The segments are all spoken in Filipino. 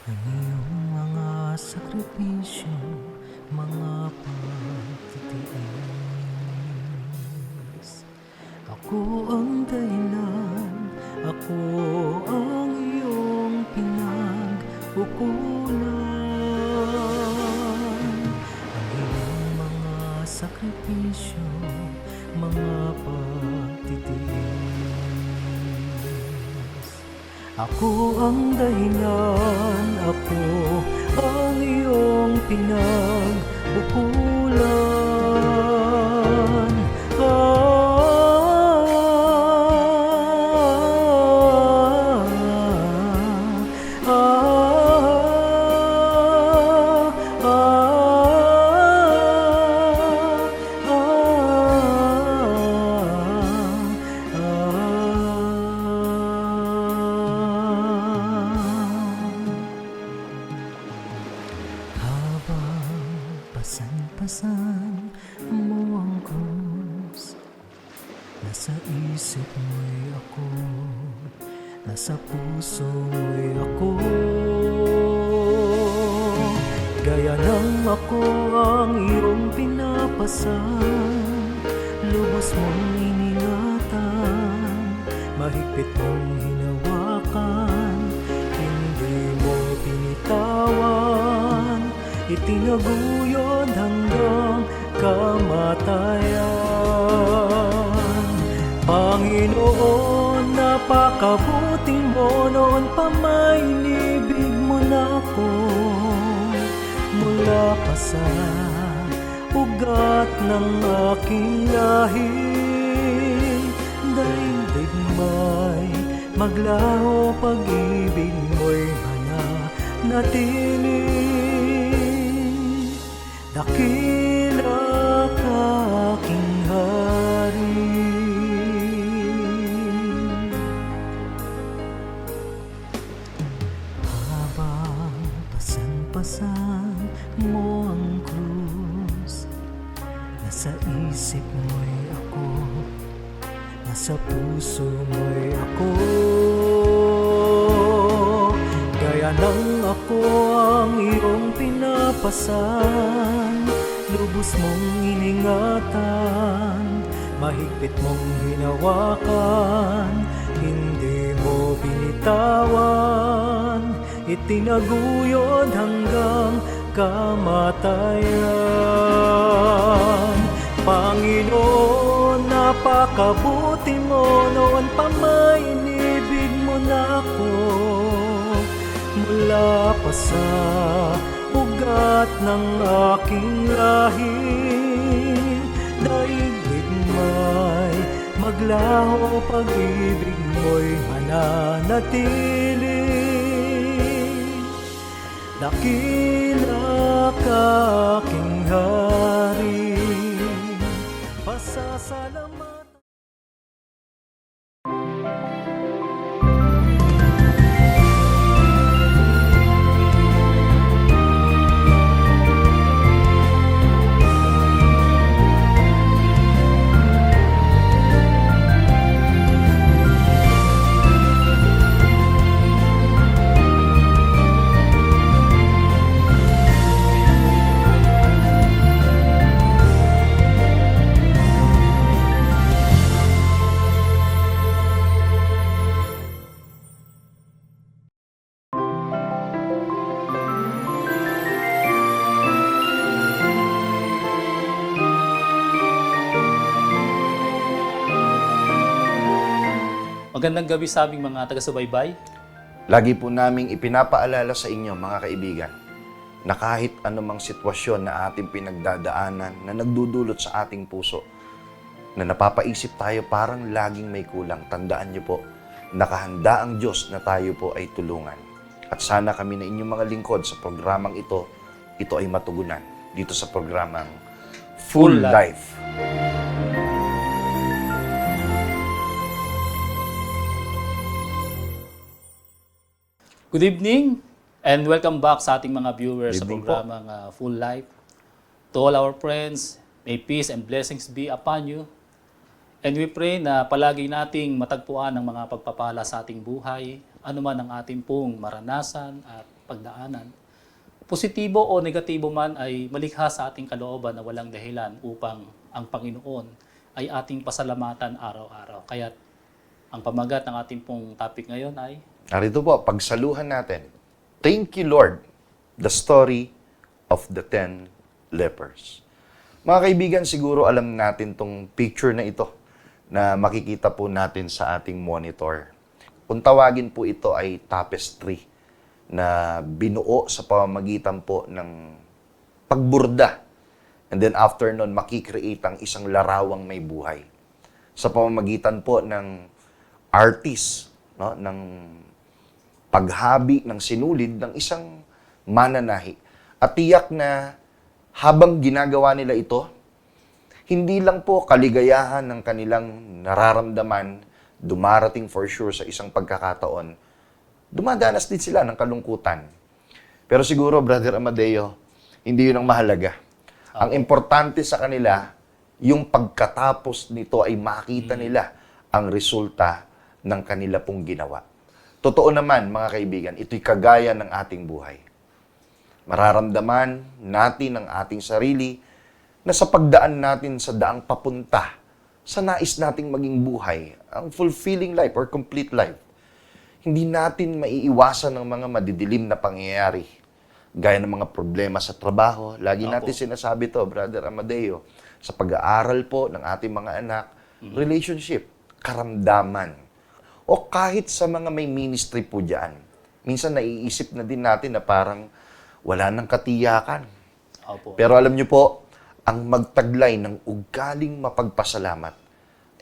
Ang iyong mga sakripisyo, mga pagtitiis. Ako ang dahilan, ako ang iyong pinagpupunan. Ang iyong mga sakripisyo, mga pagtitiis. Ako ang dahilan, ako ang iyong pinagbubulan. Habang pasan-pasan mo ang krus, nasa isip mo'y ako, nasa puso mo'y ako. Gaya ng ako ang iyong pinapasan, lubos mong iningatan, mahigpit mong hinawakan, hindi mo binitawan, itinaguyod hanggang kamatayan. Panginoon, napakabuti mo, noon pa may inibig mo na ako. Mula pa sa ugat ng aking lahi, daigdig may maglaho, pag-ibig mo'y mananatili. Dakila ka aking hari. Habang pasan-pasan mo ang krus, nasa isip mo'y ako, nasa puso mo'y ako. Gaya ng ako ang iyong pinapasan, lubos mong iningatan, mahigpit mong hinawakan, hindi mo binitawan, itinaguyod hanggang kamatayan. Panginoon, napakabuti mo, noon pa may inibig mo na ako. Mula pa sa ugat ng aking lahi, daigdig may maglaho, pag-ibig mo'y mananatili. Dakila ka aking hari, pasasalamat. Magandang gabi sa aming mga taga-subaybay. Lagi po naming ipinapaalala sa inyo, mga kaibigan, na kahit anumang sitwasyon na ating pinagdadaanan na nagdudulot sa ating puso, na napapaisip tayo parang laging may kulang, tandaan niyo po, nakahanda ang Diyos na tayo po ay tulungan. At sana kami na inyong mga lingkod sa programang ito ay matugunan dito sa programang Full Life. Good evening and welcome back sa ating mga viewers sa Evening programang Full Life. To all our friends, may peace and blessings be upon you. And we pray na palagi nating matagpuan ang mga pagpapala sa ating buhay anuman ang ating pong maranasan at pagdaanan, positibo o negatibo man ay malikha sa ating kalooban na walang dahilan upang ang Panginoon ay ating pasalamatan araw-araw. Kaya ang pamagat ng ating pong topic ngayon ay Narito po, pagsaluhan natin. Thank you, Lord, the story of the 10 lepers. Mga kaibigan, siguro alam natin tong picture na ito na makikita po natin sa ating monitor. Kung tawagin po ito ay tapestry na binuo sa pamamagitan po ng pagburda. And then after nun, makikreate ang isang larawang may buhay. Sa pamamagitan po ng artist, no, ng paghabi ng sinulid ng isang mananahi. At tiyak na habang ginagawa nila ito, hindi lang po kaligayahan ng kanilang nararamdaman, dumarating for sure sa isang pagkakataon, dumadanas din sila ng kalungkutan. Pero siguro, Brother Amadeo, hindi yun ang mahalaga. Ang importante sa kanila, yung pagkatapos nito ay makita nila ang resulta ng kanila pong ginawa. Totoo naman, mga kaibigan, ito'y kagaya ng ating buhay. Mararamdaman natin ang ating sarili na sa pagdaan natin sa daang papunta sa nais nating maging buhay, ang fulfilling life or complete life, hindi natin maiiwasan ng mga madidilim na pangyayari. Gaya ng mga problema sa trabaho, lagi natin sinasabi to, Brother Amadeo, sa pag-aaral po ng ating mga anak, relationship, karamdaman, o kahit sa mga may ministry po dyan. Minsan naiisip na din natin na parang wala nang katiyakan. Opo. Pero alam niyo po, ang magtaglay ng ugaling mapagpasalamat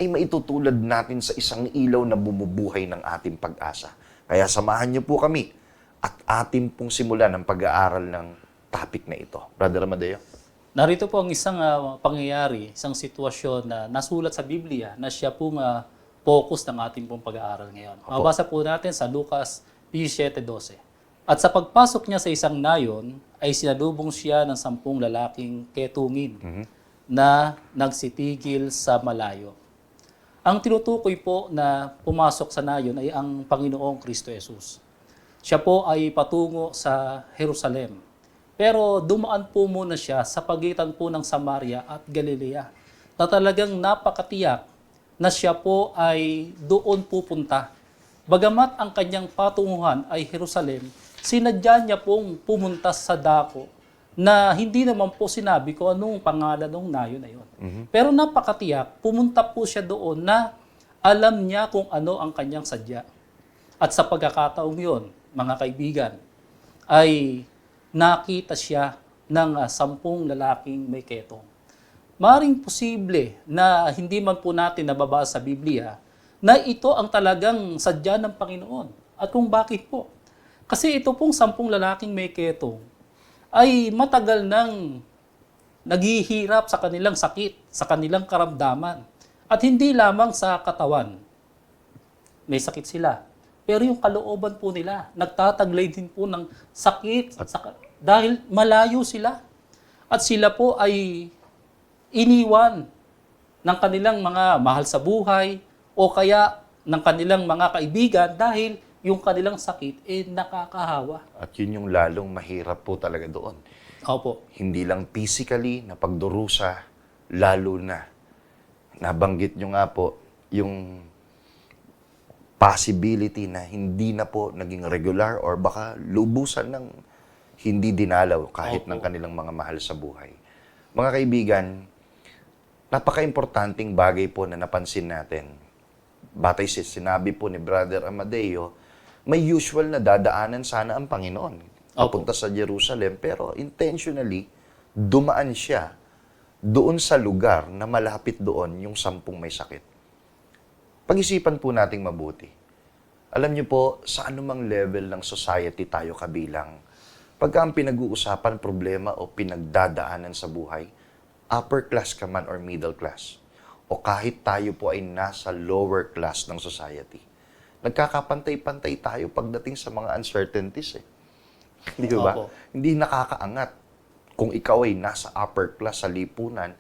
ay maitutulad natin sa isang ilaw na bumubuhay ng ating pag-asa. Kaya samahan niyo po kami at atin pong simulan ang pag-aaral ng topic na ito. Brother Amadeo? Narito po ang isang pangyayari, isang sitwasyon na nasulat sa Biblia na siya pong focus ng ating pong pag-aaral ngayon. Mabasa po natin sa Lucas 17:12. At sa pagpasok niya sa isang nayon, ay sinalubong siya ng 10 lalaking ketungin na nagsitigil sa malayo. Ang tinutukoy po na pumasok sa nayon ay ang Panginoong Kristo Jesus. Siya po ay patungo sa Jerusalem. Pero dumaan po muna siya sa pagitan po ng Samaria at Galilea na talagang napakatiyak na siya po ay doon pupunta. Bagamat ang kanyang patunguhan ay Jerusalem, sinadya niya pong pumunta sa dako na hindi naman po sinabi ko anong pangalan ng nayon na yun. Pero napakatiyak, pumunta po siya doon na alam niya kung ano ang kanyang sadya. At sa pagkakataong yun, mga kaibigan, ay nakita siya ng 10 lalaking may ketong. Maring posible na hindi man po natin nababasa sa Biblia na ito ang talagang sadya ng Panginoon. At kung bakit po? Kasi ito pong 10 lalaking may ketong ay matagal nang naghihirap sa kanilang sakit, sa kanilang karamdaman. At hindi lamang sa katawan. May sakit sila. Pero yung kalooban po nila, nagtataglay din po ng sakit dahil malayo sila. At sila po ay iniwan ng kanilang mga mahal sa buhay o kaya ng kanilang mga kaibigan dahil yung kanilang sakit nakakahawa. At yun yung lalong mahirap po talaga doon. Opo. Hindi lang physically na pagdurusa, lalo na. Nabanggit nyo nga po yung possibility na hindi na po naging regular or baka lubusan ng hindi dinalaw kahit ng kanilang mga mahal sa buhay. Mga kaibigan, napaka-importanting bagay po na napansin natin. Batay sa sinabi po ni Brother Amadeo, may usual na dadaanan sana ang Panginoon. Papunta sa Jerusalem, pero intentionally, dumaan siya doon sa lugar na malapit doon yung 10 may sakit. Pag-isipan po nating mabuti. Alam niyo po, sa anumang level ng society tayo kabilang, pagka ang pinag-uusapan problema o pinagdadaanan sa buhay, upper class ka man or middle class, o kahit tayo po ay nasa lower class ng society, nagkakapantay-pantay tayo pagdating sa mga uncertainties. Hindi ba? Opo. Hindi nakakaangat. Kung ikaw ay nasa upper class sa lipunan,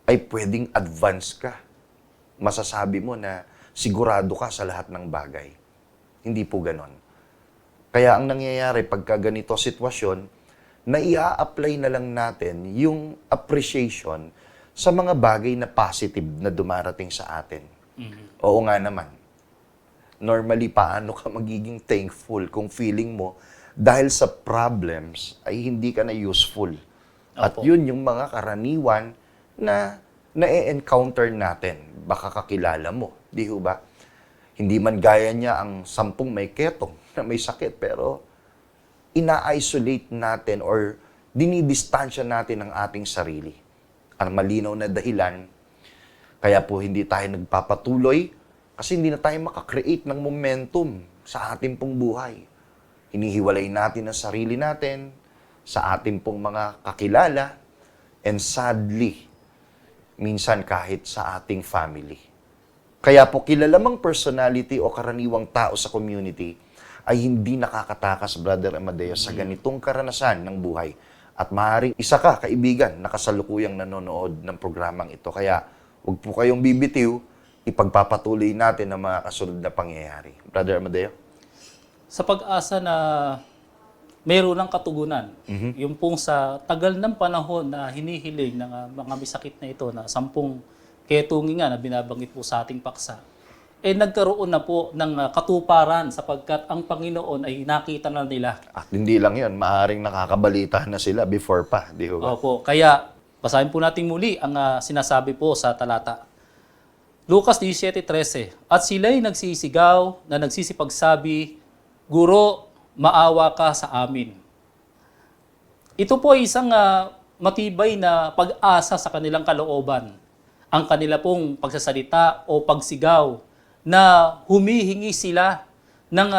ay pwedeng advance ka. Masasabi mo na sigurado ka sa lahat ng bagay. Hindi po ganon. Kaya ang nangyayari pagka ganito sitwasyon, na i-apply na lang natin yung appreciation sa mga bagay na positive na dumarating sa atin. Oo nga naman. Normally, paano ka magiging thankful kung feeling mo dahil sa problems ay hindi ka na useful? At Opo. yun yung mga karaniwan na na-encounter natin. Baka kakilala mo, di ho ba? Hindi man gaya niya ang 10 may ketong na may sakit, pero ina-isolate natin or dinidistansya natin ang ating sarili. Ang malinaw na dahilan, kaya po hindi tayo nagpapatuloy kasi hindi na tayo makakreate ng momentum sa ating pong buhay. Hinihiwalay natin ang sarili natin sa ating pong mga kakilala and sadly, minsan kahit sa ating family. Kaya po kilalamang personality o karaniwang tao sa community ay hindi nakakatakas, Brother Amadeo, sa ganitong karanasan ng buhay. At maaaring isa ka, kaibigan, na kasalukuyang nanonood ng programang ito. Kaya huwag po kayong bibitiw, ipagpapatuloy natin ang mga kasunod na pangyayari. Brother Amadeo? Sa pag-asa na mayroon ng katugunan, yung pong sa tagal ng panahon na hinihiling ng mga may sakit na ito, na 10 ketungi nga na binabanggit po sa ating paksa, nagkaroon na po ng katuparan sapagkat ang Panginoon ay nakita na nila. At hindi lang yun, maaaring nakakabalita na sila before pa, di ba? Opo, kaya basahin po natin muli ang sinasabi po sa talata. Lucas 17:13, At sila'y nagsisigaw na nagsisipagsabi, Guro, maawa ka sa amin. Ito po ay isang matibay na pag-asa sa kanilang kalooban. Ang kanila pong pagsasalita o pagsigaw na humihingi sila ng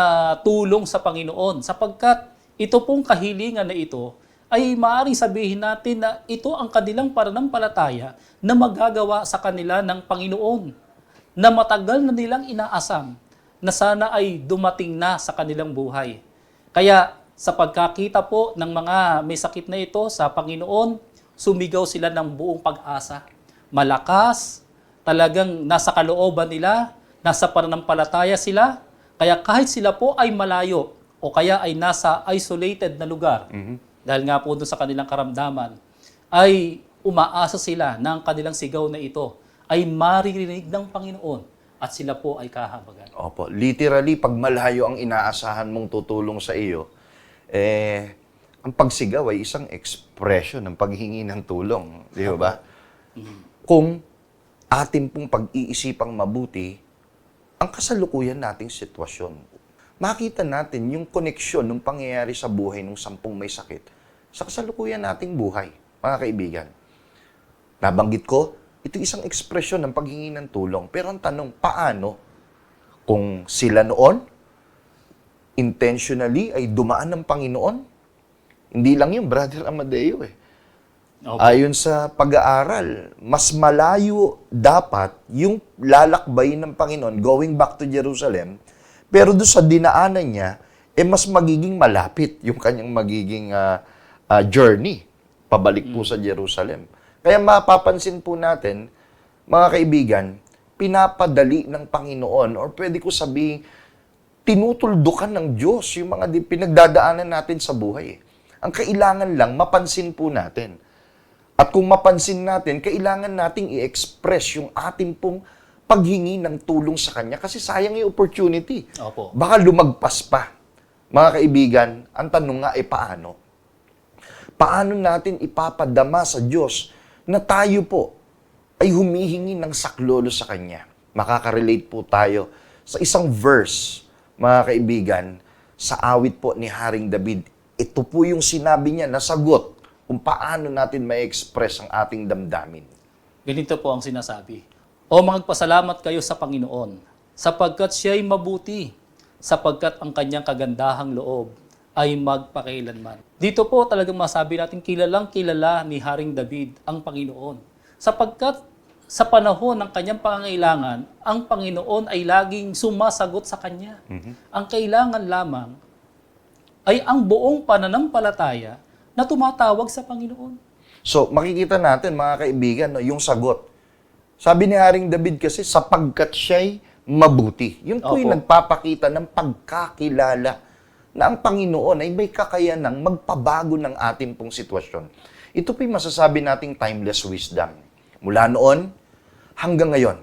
tulong sa Panginoon sapagkat ito pong kahilingan na ito ay maaaring sabihin natin na ito ang kanilang pananampalataya na magagawa sa kanila ng Panginoon na matagal na nilang inaasam na sana ay dumating na sa kanilang buhay. Kaya sa pagkakita po ng mga may sakit na ito sa Panginoon, sumigaw sila ng buong pag-asa. Malakas, talagang nasa kalooban nila, nasa pananampalataya sila, kaya kahit sila po ay malayo o kaya ay nasa isolated na lugar, dahil nga po doon sa kanilang karamdaman, ay umaasa sila na ang kanilang sigaw na ito ay maririnig ng Panginoon at sila po ay kahabagan. Opo. Literally, pag malayo ang inaasahan mong tutulong sa iyo, ang pagsigaw ay isang expression ng paghingi ng tulong. Di ba? Kung atin pong pag-iisipang mabuti, ang kasalukuyan nating sitwasyon, makita natin yung koneksyon ng pangyayari sa buhay ng 10 may sakit sa kasalukuyan nating buhay, mga kaibigan. Nabanggit ko, ito isang ekspresyon ng paghingi ng tulong. Pero ang tanong, paano? Kung sila noon, intentionally ay dumaan ng Panginoon, hindi lang yung Brother Amadeo Opo. Ayon sa pag-aaral, mas malayo dapat yung lalakbay ng Panginoon going back to Jerusalem, pero doon sa dinaanan niya, mas magiging malapit yung kanyang magiging journey pabalik po sa Jerusalem. Kaya mapapansin po natin, mga kaibigan, pinapadali ng Panginoon or pwede ko sabihin, tinutuldukan ng Diyos yung mga pinagdadaanan natin sa buhay. Ang kailangan lang, mapansin po natin. At kung mapansin natin, kailangan nating i-express yung ating pong paghingi ng tulong sa Kanya kasi sayang yung opportunity. Opo. Baka lumagpas pa. Mga kaibigan, ang tanong nga ay paano? Paano natin ipapadama sa Diyos na tayo po ay humihingi ng saklolo sa Kanya? Makaka-relate po tayo sa isang verse, mga kaibigan, sa awit po ni Haring David. Ito po yung sinabi niya na sagot kung paano natin ma-express ang ating damdamin. Ganito po ang sinasabi. O magpasalamat kayo sa Panginoon, sapagkat siya'y mabuti, sapagkat ang kanyang kagandahang loob ay magpakailanman. Dito po talagang masabi natin kilalang kilala ni Haring David ang Panginoon. Sapagkat sa panahon ng kanyang pangangailangan, ang Panginoon ay laging sumasagot sa kanya. Ang kailangan lamang ay ang buong pananampalataya na tumatawag sa Panginoon. So, makikita natin, mga kaibigan, no, yung sagot. Sabi ni Haring David kasi, sapagkat siya'y mabuti. Yun po yung Opo. nagpapakita ng pagkakilala na ang Panginoon ay may kakayanang magpabago ng ating pong sitwasyon. Ito po yung masasabi nating timeless wisdom. Mula noon hanggang ngayon,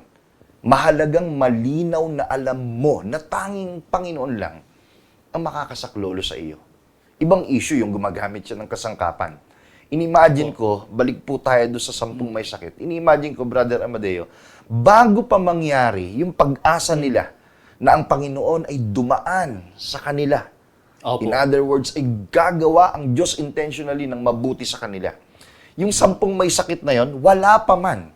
mahalagang malinaw na alam mo na tanging Panginoon lang ang makakasaklolo sa iyo. Ibang issue yung gumagamit siya ng kasangkapan. Inimagine ko, balik po tayo doon sa 10 may sakit. Inimagine ko, Brother Amadeo, bago pa mangyari yung pag-asa nila na ang Panginoon ay dumaan sa kanila. Opo. In other words, ay gagawa ang Diyos intentionally ng mabuti sa kanila. Yung 10 may sakit na yon, wala pa man.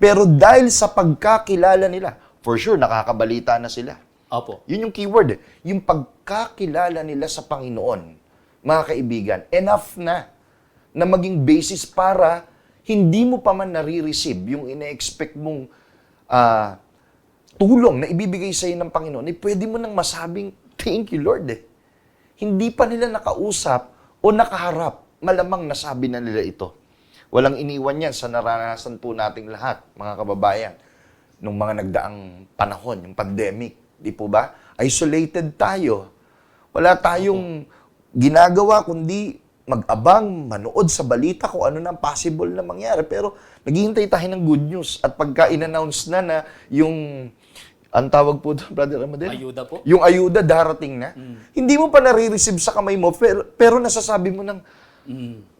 Pero dahil sa pagkakilala nila, for sure, nakakabalita na sila. Opo. Yun yung keyword. Yung pagkakilala nila sa Panginoon, mga kaibigan, enough na maging basis para hindi mo pa man nare-receive yung ine-expect mong tulong na ibibigay sa iyo ng Panginoon, eh pwede mo nang masabing, thank you Lord eh. Hindi pa nila nakausap o nakaharap, malamang nasabi na nila ito. Walang iniwan yan sa naranasan po nating lahat, mga kababayan, nung mga nagdaang panahon, yung pandemic, di po ba? Isolated tayo. Wala tayong ginagawa kundi mag-abang, manood sa balita kung ano na possible na mangyari. Pero naghihintay tayo ng good news. At pagka in-announce na yung, ang tawag po doon, Brother Amadeo? Ayuda po. Yung ayuda darating na. Hindi mo pa nare-receive sa kamay mo, pero nasasabi mo ng,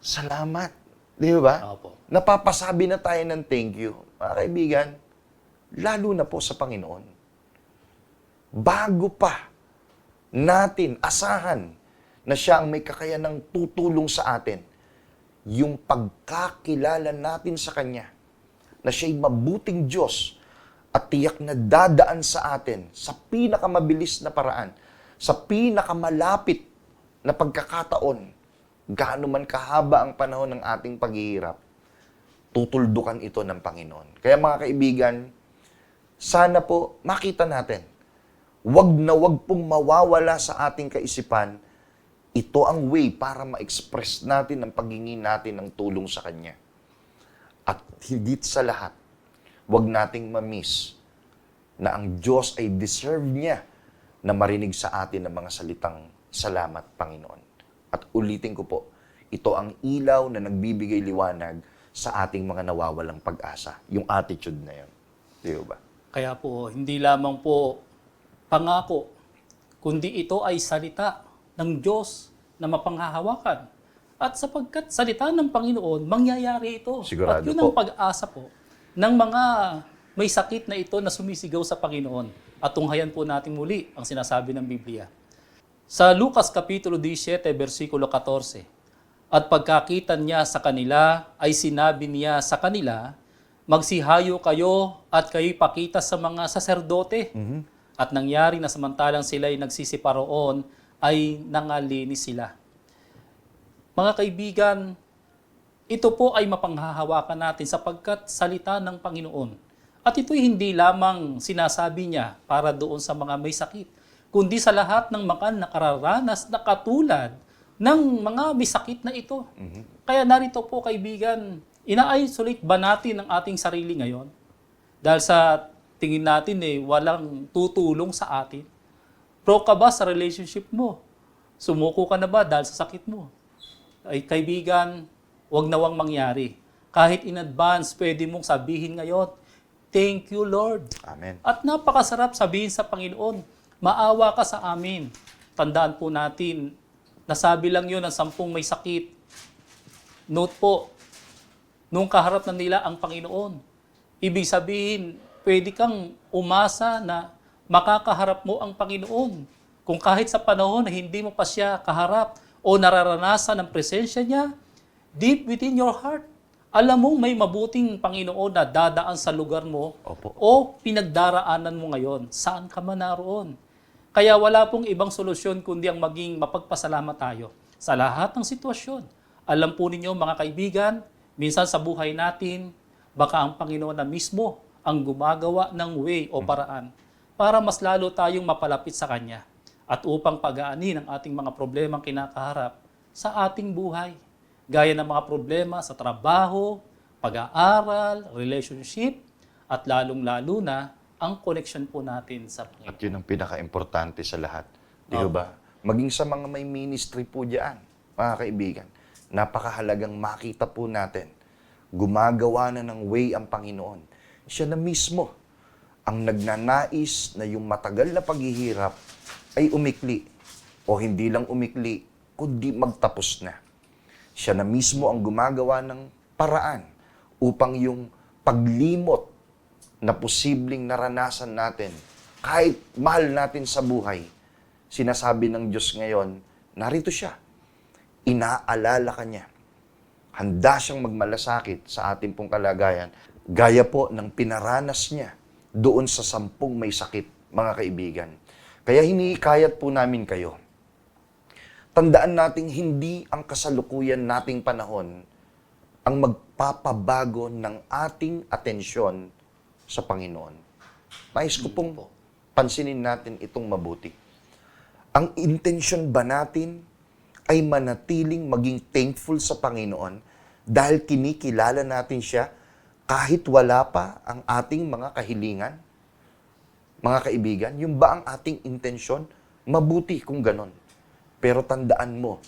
salamat. Di ba? Opo. Napapasabi na tayo ng thank you. Mga kaibigan, lalo na po sa Panginoon. Bago pa natin asahan na siya ang may kakayanang tutulong sa atin, yung pagkakilala natin sa Kanya, na siya'y mabuting Diyos at tiyak na dadaan sa atin sa pinakamabilis na paraan, sa pinakamalapit na pagkakataon, gaano man kahaba ang panahon ng ating paghihirap, tutuldukan ito ng Panginoon. Kaya mga kaibigan, sana po makita natin, wag na wag pong mawawala sa ating kaisipan, ito ang way para ma-express natin ang paghingi natin ng tulong sa Kanya. At higit sa lahat, wag nating ma-miss na ang Diyos ay deserve niya na marinig sa atin ng mga salitang salamat, Panginoon. At ulitin ko po, ito ang ilaw na nagbibigay liwanag sa ating mga nawawalang pag-asa. Yung attitude na yun. Di ba? Kaya po, hindi lamang po pangako, kundi ito ay salita ng Diyos na mapanghahawakan. At sapagkat salita ng Panginoon, mangyayari ito. Sigurado At yun po. ang pag-asa po ng mga may sakit na ito na sumisigaw sa Panginoon. At tunghayan po natin muli ang sinasabi ng Biblia. Sa Lucas Kapitulo 17, versikulo 14, at pagkakita niya sa kanila, ay sinabi niya sa kanila, magsihayo kayo at kayo'y pakita sa mga saserdote. At nangyari na samantalang sila'y nagsisiparoon, ay nangalinis sila. Mga kaibigan, ito po ay mapanghahawakan natin sapagkat salita ng Panginoon. At ito'y hindi lamang sinasabi niya para doon sa mga may sakit, kundi sa lahat ng mga nakararanas na katulad ng mga may sakit na ito. Kaya narito po kaibigan, ina-isolate ba natin ang ating sarili ngayon? Dahil sa tingin natin walang tutulong sa atin. Pro ka ba sa relationship mo? Sumuko ka na ba dahil sa sakit mo? Ay kaibigan, wag na wang mangyari. Kahit in advance, pwede mong sabihin ngayon, thank you Lord. Amen. At napakasarap sabihin sa Panginoon, maawa ka sa amin. Tandaan po natin, nasabi lang yun ng 10 may sakit. Note po, nung kaharap na nila ang Panginoon, ibig sabihin, pwede kang umasa na makakaharap mo ang Panginoon. Kung kahit sa panahon na hindi mo pa siya kaharap o nararanasan ang presensya niya, deep within your heart, alam mong may mabuting Panginoon na dadaan sa lugar mo Opo. o pinagdaraanan mo ngayon. Saan ka man naroon? Kaya wala pong ibang solusyon kundi ang maging mapagpasalamat tayo sa lahat ng sitwasyon. Alam po ninyo mga kaibigan, minsan sa buhay natin, baka ang Panginoon na mismo ang gumagawa ng way o paraan para mas lalo tayong mapalapit sa Kanya at upang pag-aanin ang ating mga problemang kinakaharap sa ating buhay. Gaya ng mga problema sa trabaho, pag-aaral, relationship, at lalong-lalo na ang connection po natin sa At Panginoon. yun ang pinaka-importante sa lahat. Di ba? Maging sa mga may ministry po diyan, mga kaibigan, napakahalagang makita po natin, gumagawa na ng way ang Panginoon. Siya na mismo ang nagnanais na yung matagal na paghihirap ay umikli. O hindi lang umikli, kundi magtapos na. Siya na mismo ang gumagawa ng paraan upang yung paglimot na posibleng naranasan natin, kahit mahal natin sa buhay, sinasabi ng Diyos ngayon, narito siya. Inaalala ka niya. Handa siyang magmalasakit sa ating pong kalagayan, gaya po ng pinaranas niya doon sa 10 may sakit, mga kaibigan. Kaya hinihikayat po namin kayo. Tandaan nating hindi ang kasalukuyan nating panahon ang magpapabago ng ating atensyon sa Panginoon. Nais ko pong pansinin natin itong mabuti. Ang intensyon ba natin ay manatiling maging thankful sa Panginoon dahil kinikilala natin siya kahit wala pa ang ating mga kahilingan? Mga kaibigan, yung ba ang ating intensyon? Mabuti kung ganon. Pero tandaan mo,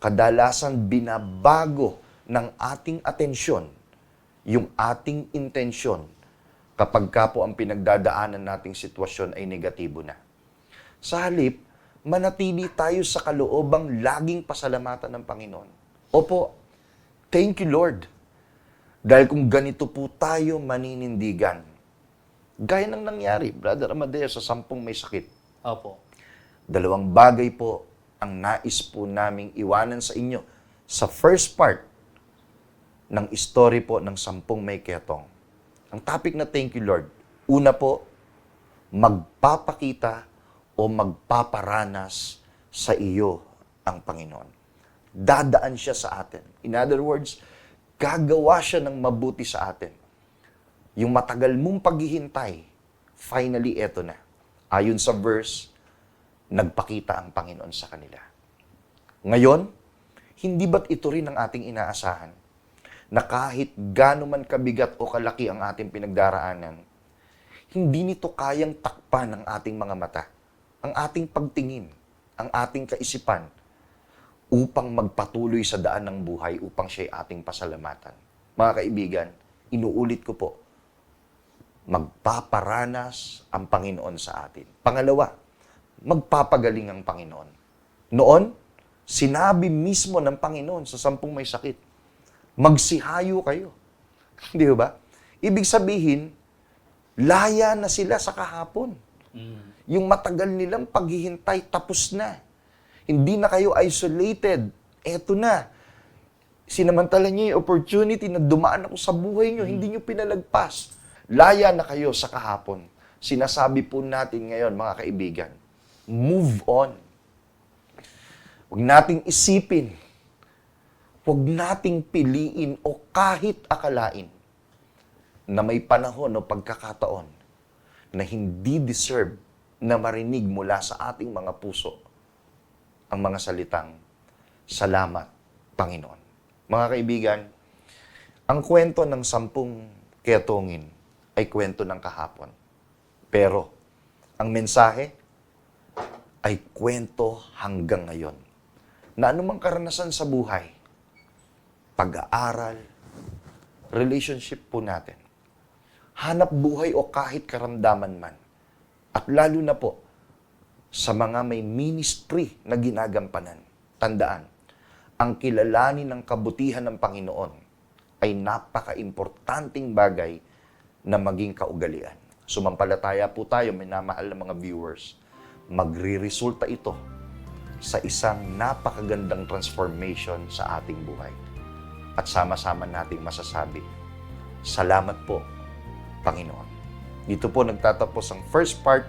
kadalasan binabago ng ating atensyon yung ating intensyon kapag ka po ang pinagdadaanan nating sitwasyon ay negatibo na. Sa halip, manatili tayo sa kaloobang laging pasalamatan ng Panginoon. Opo, thank you Lord. Dahil kung ganito po tayo maninindigan, gaya ng nangyari, Brother Amadeo, sa 10 may sakit. Opo. 2 bagay po ang nais po naming iwanan sa inyo sa first part ng story po ng 10 may ketong. Ang topic na thank you Lord, una po, magpapakita o magpaparanas sa iyo ang Panginoon. Dadaan siya sa atin. In other words, gagawa siya ng mabuti sa atin. Yung matagal mong paghihintay, finally eto na. Ayon sa verse, nagpakita ang Panginoon sa kanila. Ngayon, hindi ba't ito rin ang ating inaasahan? Na kahit gaano man kabigat o kalaki ang ating pinagdaraanan, hindi nito kayang takpan ang ating mga mata, ang ating pagtingin, ang ating kaisipan, upang magpatuloy sa daan ng buhay, upang siya'y ating pasalamatan. Mga kaibigan, inuulit ko po, magpaparanas ang Panginoon sa atin. Pangalawa, magpapagaling ang Panginoon. Noon, sinabi mismo ng Panginoon sa 10 may sakit, magsihayo kayo. Di ba? Ibig sabihin, laya na sila sa kahapon. Yung matagal nilang paghihintay, tapos na. Hindi na kayo isolated. Eto na. Sinamantala niyo yung opportunity na dumaan ako sa buhay niyo, hindi niyo pinalagpas. Laya na kayo sa kahapon. Sinasabi po natin ngayon, mga kaibigan, move on. Huwag nating isipin, huwag nating piliin o kahit akalain na may panahon o pagkakataon na hindi deserve na marinig mula sa ating mga puso ang mga salitang, salamat, Panginoon. Mga kaibigan, ang kwento ng 10 ketongin ay kwento ng kahapon. Pero, ang mensahe ay kwento hanggang ngayon. Na anumang karanasan sa buhay, pag-aaral, relationship po natin, hanap buhay o kahit karamdaman man, at lalo na po sa mga may ministry na ginagampanan, tandaan, ang kilalanin ng kabutihan ng Panginoon ay napaka-importanting bagay na maging kaugalian. Sumampalataya po tayo, minamahal na mga viewers, magre-resulta ito sa isang napakagandang transformation sa ating buhay. At sama-sama nating masasabi, salamat po, Panginoon. Dito po nagtatapos ang first part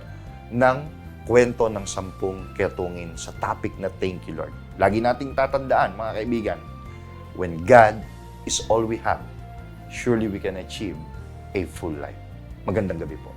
ng kwento ng 10 ketungin sa topic na thank you, Lord. Lagi nating tatandaan, mga kaibigan, when God is all we have, surely we can achieve a full life. Magandang gabi po.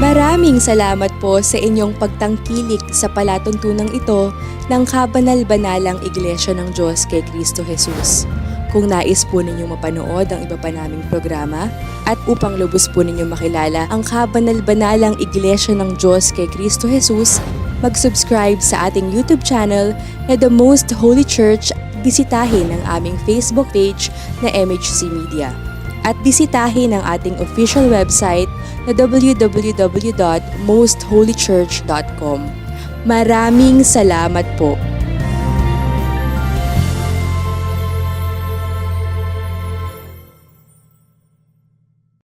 Maraming salamat po sa inyong pagtangkilik sa palatuntunang ito ng Kabanal-Banalang Iglesia ng Diyos kay Kristo Jesus. Kung nais po ninyong mapanood ang iba pa naming programa at upang lubos po ninyong makilala ang kabanal-banalang Iglesia ng Diyos kay Kristo Jesus, mag-subscribe sa ating YouTube channel na The Most Holy Church, bisitahin ang aming Facebook page na MHC Media. At bisitahin ang ating official website na www.mostholychurch.com. Maraming salamat po!